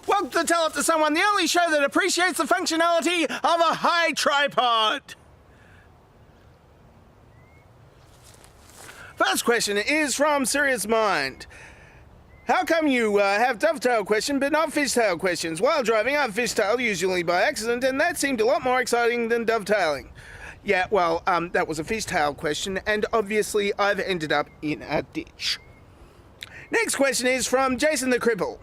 Welcome to Tell It to Someone, the only show that appreciates the functionality of a high tripod. First question is from Serious Mind. How come you have dovetail questions but not fishtail questions? While driving, I've fishtailed, usually by accident, and that seemed a lot more exciting than dovetailing. Yeah, well, that was a fishtail question, and obviously I've ended up in a ditch. Next question is from Jason the Cripple.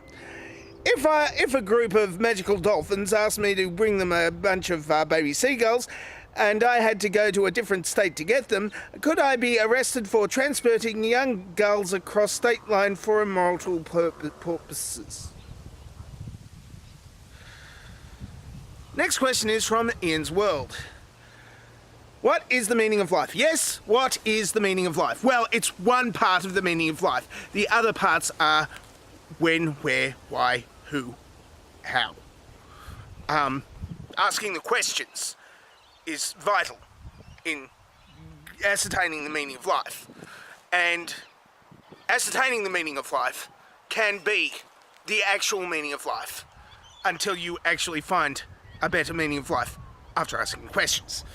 If a group of magical dolphins asked me to bring them a bunch of baby seagulls, and I had to go to a different state to get them, could I be arrested for transporting young gulls across state line for immoral purposes? Next question is from Ian's World. What is the meaning of life? Yes, what is the meaning of life? Well, it's one part of the meaning of life. The other parts are when, where, why, who, how. Asking the questions is vital in ascertaining the meaning of life. And ascertaining the meaning of life can be the actual meaning of life until you actually find a better meaning of life after asking questions.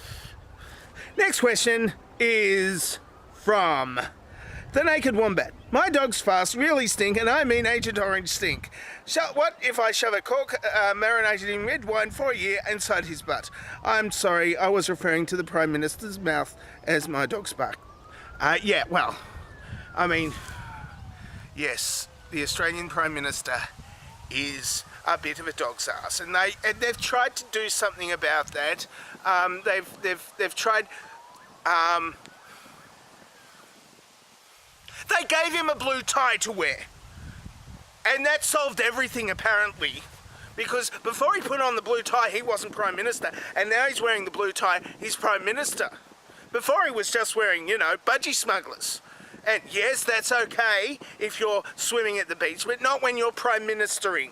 Next question is from The Naked Wombat. My dog's fast really stink, and I mean Agent Orange stink. What if I shove a cork marinated in red wine for a year inside his butt? I'm sorry, I was referring to the Prime Minister's mouth as my dog's butt. Yeah, well, I mean, yes, the Australian Prime Minister is a bit of a dog's ass, and they've tried to do something about that. They've tried. They gave him a blue tie to wear, and that solved everything apparently, because before he put on the blue tie he wasn't Prime Minister, and now he's wearing the blue tie, he's Prime Minister. Before he was just wearing, budgie smugglers. And yes, that's okay if you're swimming at the beach, but not when you're Prime Ministering.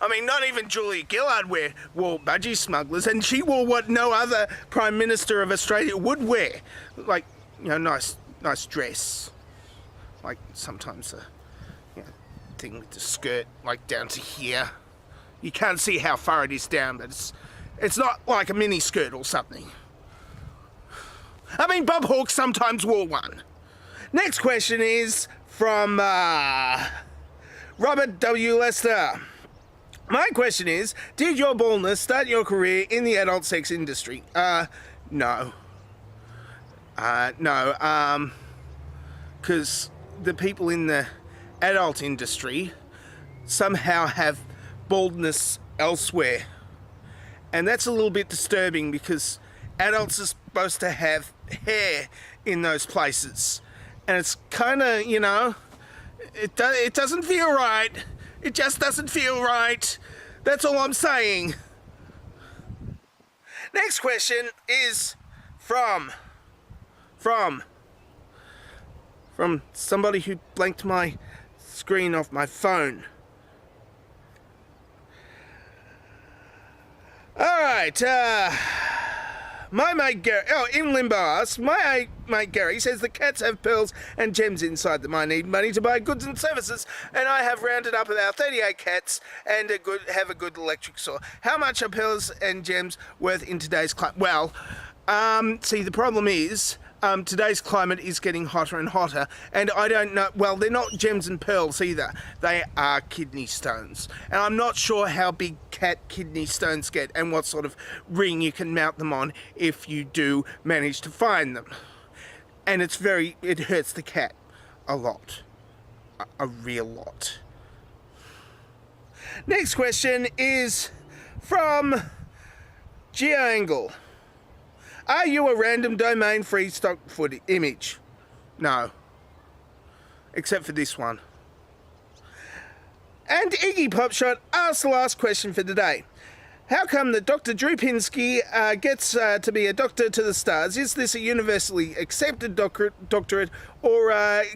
I mean, not even Julia Gillard wore budgie smugglers, and she wore what no other Prime Minister of Australia would wear. Like, nice dress. Like, sometimes a thing with the skirt, like, down to here. You can't see how far it is down, but it's not like a mini skirt or something. I mean, Bob Hawke sometimes wore one. Next question is from Robert W. Lester. My question is, did your baldness start your career in the adult sex industry? No. No, because the people in the adult industry somehow have baldness elsewhere. And that's a little bit disturbing, because adults are supposed to have hair in those places. And it's kind of, it doesn't feel right. It just doesn't feel right. That's all I'm saying. Next question is from somebody who blanked my screen off my phone. Alright, my mate Gary, in limbo asks, my mate Gary says the cats have pearls and gems inside them. I need money to buy goods and services, and I have rounded up about 38 cats and have a good electric saw. How much are pearls and gems worth in today's climate? Well, see, the problem is, today's climate is getting hotter and hotter, and I don't know, well, they're not gems and pearls either. They are kidney stones. And I'm not sure how big cat kidney stones get and what sort of ring you can mount them on if you do manage to find them. And it hurts the cat a lot. A real lot. Next question is from Geoangle. Are you a random domain free stock image? No. Except for this one. And Iggy Popshot asks the last question for today. How come that Dr. Drew Pinsky gets to be a doctor to the stars? Is this a universally accepted doctorate, or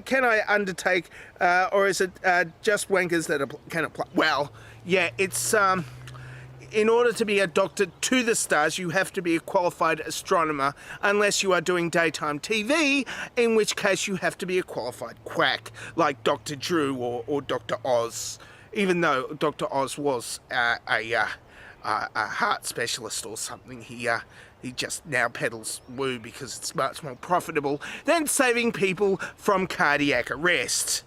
can I undertake, or is it just wankers that can apply? Well, yeah, it's... in order to be a doctor to the stars, you have to be a qualified astronomer, unless you are doing daytime TV, in which case you have to be a qualified quack, like Dr. Drew or Dr. Oz. even though Dr. Oz was a heart specialist or something, he just now peddles woo because it's much more profitable than saving people from cardiac arrest.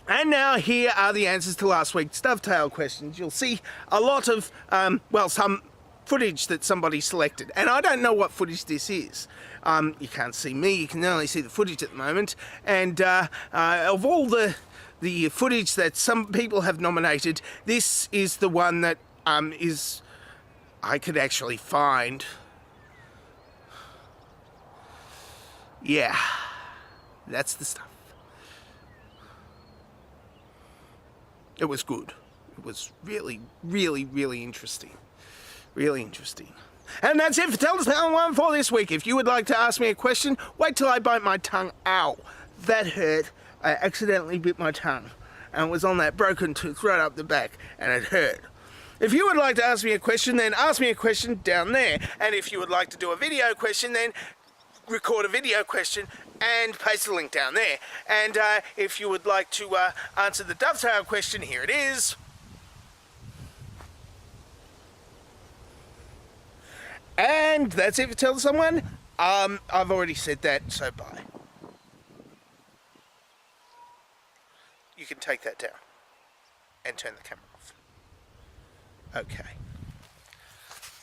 And now here are the answers to last week's dovetail questions. You'll see a lot of, some footage that somebody selected. And I don't know what footage this is. You can't see me, you can only see the footage at the moment. And of all the footage that some people have nominated, this is the one that I could actually find. Yeah, that's the stuff. It was good. It was really, really, really interesting. Really interesting. And that's it for Tell Us Tale 1 for this week. If you would like to ask me a question, wait till I bite my tongue. Ow, that hurt. I accidentally bit my tongue. And it was on that broken tooth right up the back, and it hurt. If you would like to ask me a question, then ask me a question down there. And if you would like to do a video question, then record a video question and paste the link down there. And if you would like to answer the dovetail question, here it is. And that's it for Tell Someone. I've already said that, so bye. You can take that down and turn the camera off. Okay.